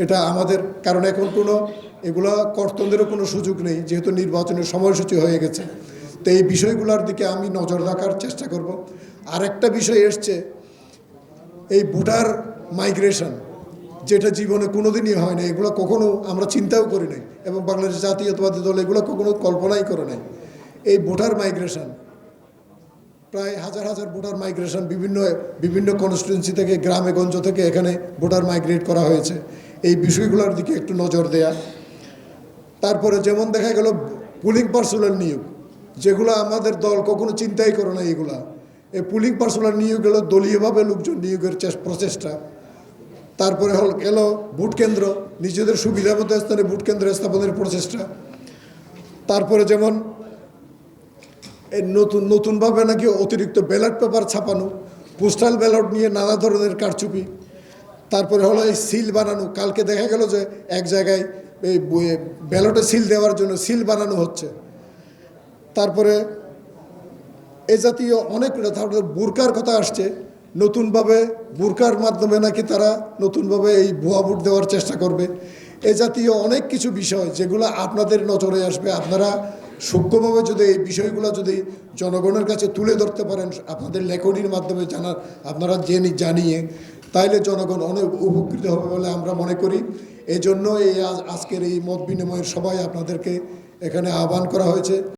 এটা আমাদের, কারণ এখন কোনো এগুলো কর্তনদেরও কোনো সুযোগ নেই, যেহেতু নির্বাচনের সময়সূচি হয়ে গেছে। তো এই বিষয়গুলোর দিকে আমি নজর রাখার চেষ্টা করব। আরেকটা বিষয় এসছে, এই ভোটার মাইগ্রেশন, যেটা জীবনে কোনোদিনই হয় না, এগুলো কখনো আমরা চিন্তাও করি নাই, এবং বাংলাদেশ জাতীয়তাবাদী দল এগুলো কখনো কল্পনাই করে নাই। এই ভোটার মাইগ্রেশন, প্রায় হাজার হাজার ভোটার মাইগ্রেশন বিভিন্ন বিভিন্ন কনস্টিটুয়েন্সি থেকে, গ্রামে গঞ্জ থেকে এখানে ভোটার মাইগ্রেট করা হয়েছে। এই বিষয়গুলোর দিকে একটু নজর দেয়া। তারপরে যেমন দেখা গেল পুলিং পার্সোনাল নিয়োগ, যেগুলো আমাদের দল কখনো চিন্তাই করে না। এইগুলা, এই পুলিং পার্সোনাল নিয়োগ গেল দলীয়ভাবে লোকজন নিয়োগের প্রচেষ্টা। তারপরে এলো ভোট কেন্দ্র, নিজেদের সুবিধা মতো স্থানে ভোট কেন্দ্র স্থাপনের প্রচেষ্টা। তারপরে যেমন এই নতুনভাবে নাকি অতিরিক্ত ব্যালট পেপার ছাপানো, পোস্টাল ব্যালট নিয়ে নানা ধরনের কারচুপি। তারপরে হলো এই সিল বানানো, কালকে দেখা গেল যে এক জায়গায় এই ব্যালটে সিল দেওয়ার জন্য সিল বানানো হচ্ছে। তারপরে এ জাতীয় অনেক, তারপরে বোরকার কথা আসছে, নতুনভাবে বোরকার মাধ্যমে নাকি তারা নতুনভাবে এই ভুয়া ভোট দেওয়ার চেষ্টা করবে। এ জাতীয় অনেক কিছু বিষয় যেগুলো আপনাদের নজরে আসবে। আপনারা সূক্ষ্মভাবে যদি এই বিষয়গুলো যদি জনগণের কাছে তুলে ধরতে পারেন, আপনাদের লেখনির মাধ্যমে আপনারা জানিয়ে, তাইলে জনগণ অনেক উপকৃত হবে বলে আমরা মনে করি। এই জন্য এই আজকের এই মত বিনিময়ের সভায় আপনাদেরকে এখানে আহ্বান করা হয়েছে।